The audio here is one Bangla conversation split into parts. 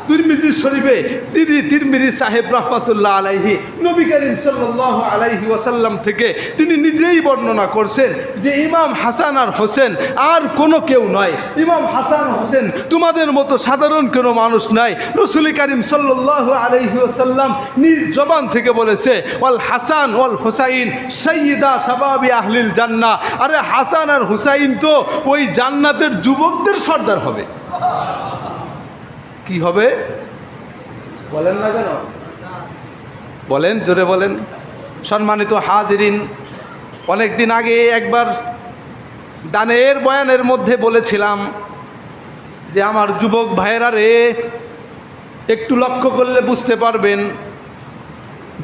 তিরমিজি শরীফে তিরমিজি সাহেব রাহমাতুল্লাহ আলাইহি নবী করিম সাল্লাল্লাহু আলাইহি ওয়াসাল্লাম থেকে তিনি নিজেই বর্ণনা করছেন যে ইমাম হাসান আর হোসেন আর কোনো কেউ নয়। ইমাম হাসান হোসেন তোমাদের মতো সাধারণ কোনো মানুষ নয়। রাসূল করিম সাল্লাল্লাহু আলাইহি ওয়াসাল্লাম নিজ জবান থেকে বলেছে, ওয়াল হাসান ওয়াল হুসাইন সাইয়্যিদা শাবাবি আহলিল জান্নাহ। আরে হাসান আর হুসাইন তো ওই জান্নাতের যুবকদের সর্দার হবে। কি হবে বলেন না কেন? বলেন, জোরে বলেন। সম্মানিত হাজিরিন, অনেক দিন আগে একবার দানের বয়ানের মধ্যে বলেছিলাম যে আমার যুবক ভাইয়েরা রে, একটু লক্ষ্য করলে বুঝতে পারবেন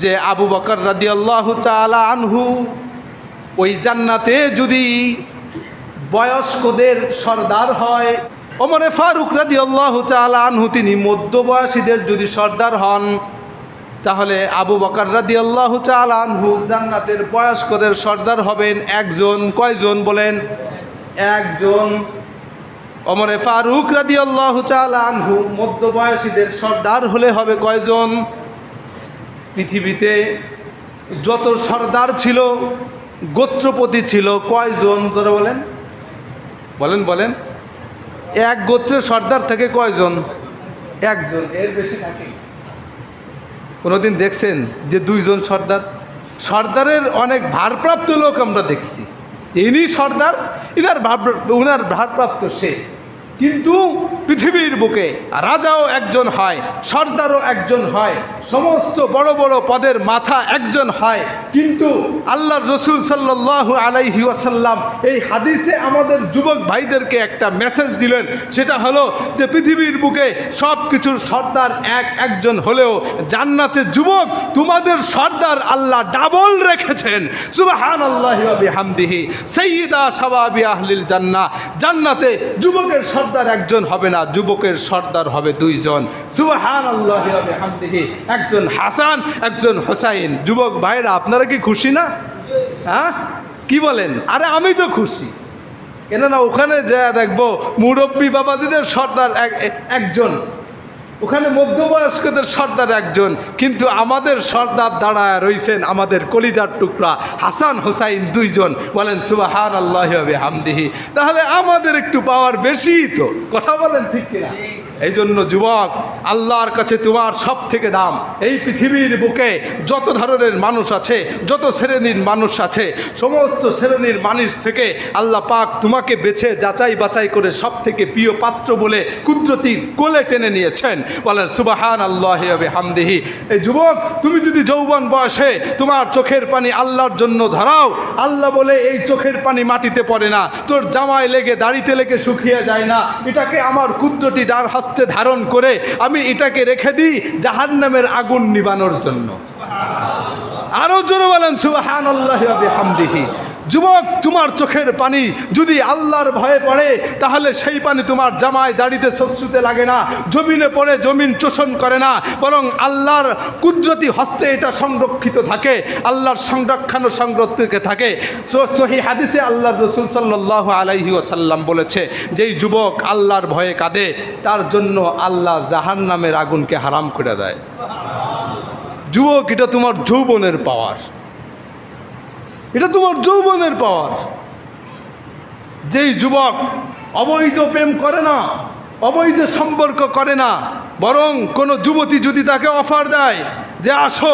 যে আবু বকর রাদিয়াল্লাহু তাআলা আনহু ওই জান্নাতে যদি বয়স্কদের সর্দার হয়, ওমরে ফারুক রাদিয়াল্লাহু তাআলা আনহু তিনি মধ্যবয়সীদের যদি সর্দার হন, তাহলে আবু বকর রাদিয়াল্লাহু তাআলা আনহু জান্নাতের বয়স্কদের সর্দার হবেন একজন। কয়জন বলেন? একজন। ওমরে ফারুক রাদিয়াল্লাহু তাআলা আনহু মধ্যবয়সীদের সর্দার হলে হবে কয়জন? পৃথিবীতে যত সর্দার ছিল, গোত্রপতি ছিল কয়জন? জোরে বলেন, বলেন বলেন। এক গোত্রের সর্দার থেকে কয়জন? একজন। এর বেশি থাকে? কোনোদিন দেখছেন যে দুইজন সর্দার? সর্দারের অনেক ভারপ্রাপ্ত লোক আমরা দেখছি, ইনি সর্দার, উনার ভারপ্রাপ্ত সে। কিন্তু পৃথিবীর বুকে রাজাও একজন হয়, সর্দারও একজন হয়, সমস্ত বড় বড় পদের মাথা একজন হয়। কিন্তু আল্লাহর রসুল সাল্লাল্লাহু আলাইহি ওয়াসাল্লাম এই হাদিসে আমাদের যুবক ভাইদেরকে একটা মেসেজ দিলেন, সেটা হলো যে পৃথিবীর বুকে সব কিছুর সর্দার একজন হলেও জান্নাতে যুবক তোমাদের সর্দার আল্লাহ ডাবল রেখেছেন। সুবহানাল্লাহি ওয়া বিহামদিহি সাইয়্যিদা শাবাবি আহলিল জান্নাহ। জান্নাতে যুবকের সর্দার একজন হবে না, যুবকের সর্দার হবে দুইজন। সুবহানাল্লাহি ওয়া বিহামদিহি। একজন হাসান, একজন হুসাইন। যুবক ভাইরা আপনারা কি খুশি না? হ্যাঁ, কি বলেন? আরে আমি তো খুশি। কেননা ওখানে যা দেখবো মুরব্বী বাবাজিদের সর্দার একজন, ওখানে মধ্যবয়স্কদের সর্দার একজন, কিন্তু আমাদের সর্দার দাঁড়ায় রইছেন আমাদের কলিজার টুকরা হাসান হুসাইন দুইজন। বলেন সুবহানাল্লাহি ওয়া বিহামদিহি। তাহলে আমাদের একটু পাওয়ার বেশি তো, কথা বলেন ঠিক কিনা? এই জন্য যুবক, আল্লাহর কাছে তোমার সব থেকে দাম। এই পৃথিবীর বুকে যত ধরনের মানুষ আছে, যত শ্রেণীর মানুষ আছে, সমস্ত শ্রেণীর মানুষ থেকে আল্লাহ পাক তোমাকে বেছে যাচাই বাছাই করে সব থেকে প্রিয় পাত্র বলে কুদরতি কোলে টেনে নিয়েছেন। বলেন সুবহানাল্লাহি ওয়া বিহামদিহি। এই যুবক, তুমি যদি যৌবন বয়সে তোমার চোখের পানি আল্লাহর জন্য ধরাও, আল্লাহ বলে এই চোখের পানি মাটিতে পড়ে না, তোর জামায় লেগে দাড়িতে লেগে শুকিয়ে যায় না, এটাকে আমার কুদরতি ডান হস্তে ধারণ করে আমি এটাকে রেখে দিই জাহান্নামের আগুন নিবানোর জন্য। আরো জোরে বলেন সুবহানাল্লাহি ওয়া বিহামদিহি। যুবক, তোমার চোখের পানি যদি আল্লাহর ভয়ে পড়ে, তাহলে সেই পানি তোমার জামায় দাড়িতে শস্যুতে লাগে না, জমিনে পড়ে জমিন শোষণ করে না, বরং আল্লাহর কুদরতি হস্তে এটা সংরক্ষিত থাকে, আল্লাহর সংরক্ষণ সংরক্ষিত থাকে। সহিহ হাদিসে আল্লাহর রাসূল সাল্লাল্লাহু আলাইহি ওয়াসাল্লাম বলেছে, যেই যুবক আল্লাহর ভয়ে কাঁদে তার জন্য আল্লাহ জাহান্নামের আগুনকে হারাম করে দেয়। যুবক, এটা তোমার যৌবনের পাওয়ার, এটা তোমার যৌবনের পাওয়ার। যেই যুবক অবৈধ প্রেম করে না, অবৈধ সম্পর্ক করে না, বরং কোনো যুবতী যদি তাকে অফার দেয় যে আসো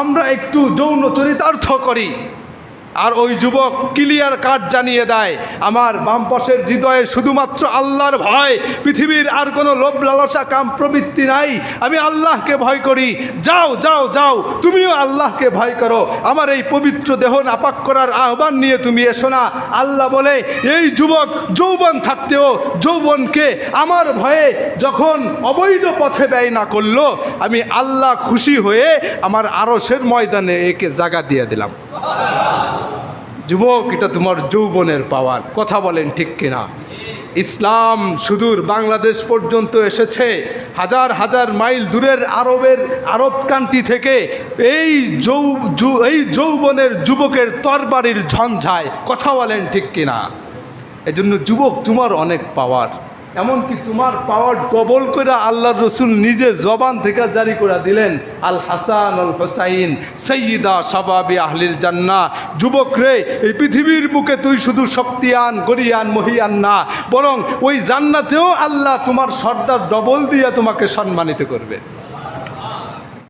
আমরা একটু যৌন চরিতার্থ করি, আর ওই যুবক ক্লিয়ার কাট জানিয়ে দেয় আমার বাম পাশের হৃদয়ে শুধুমাত্র আল্লাহর ভয়, পৃথিবীর আর কোনো লোভ লালসা কাম প্রবৃত্তি নাই, আমি আল্লাহকে ভয় করি, যাও যাও যাও তুমিও আল্লাহকে ভয় করো, আমার এই পবিত্র দেহ নাপাক করার আহ্বান নিয়ে তুমি এসো না। আল্লাহ বলে এই যুবক যৌবন থাকতেও যৌবনকে আমার ভয়ে যখন অবৈধ পথে ব্যয় না করলো, আমি আল্লাহ খুশি হয়ে আমার আরশের ময়দানে একে জায়গা দিয়ে দিলাম। যুবক, এটা তোমার যৌবনের পাওয়ার। কথা বলেন ঠিক কিনা? ইসলাম সুদূর বাংলাদেশ পর্যন্ত এসেছে, হাজার হাজার মাইল দূরের আরব কান্ট্রি থেকে এই যৌবনের যুবকের তরবারির ঝঞ্ঝায়। কথা বলেন ঠিক কিনা? এজন্য যুবক, তোমার অনেক পাওয়ার। এমনকি তোমার পাওয়ার ডবল করে আল্লাহর রসুল নিজে জবান থেকে জারি করে দিলেন, আল হাসান আল হোসাইন সৈয়দা শাবাবি আহলিল জান্নাহ। যুবক রে, এই পৃথিবীর বুকে তুই শুধু শক্তিয়ান গরিয়ান মহিয়ান না, বরং ওই জান্নাতেও আল্লাহ তোমার সর্দার ডবল দিয়ে তোমাকে সম্মানিত করবে।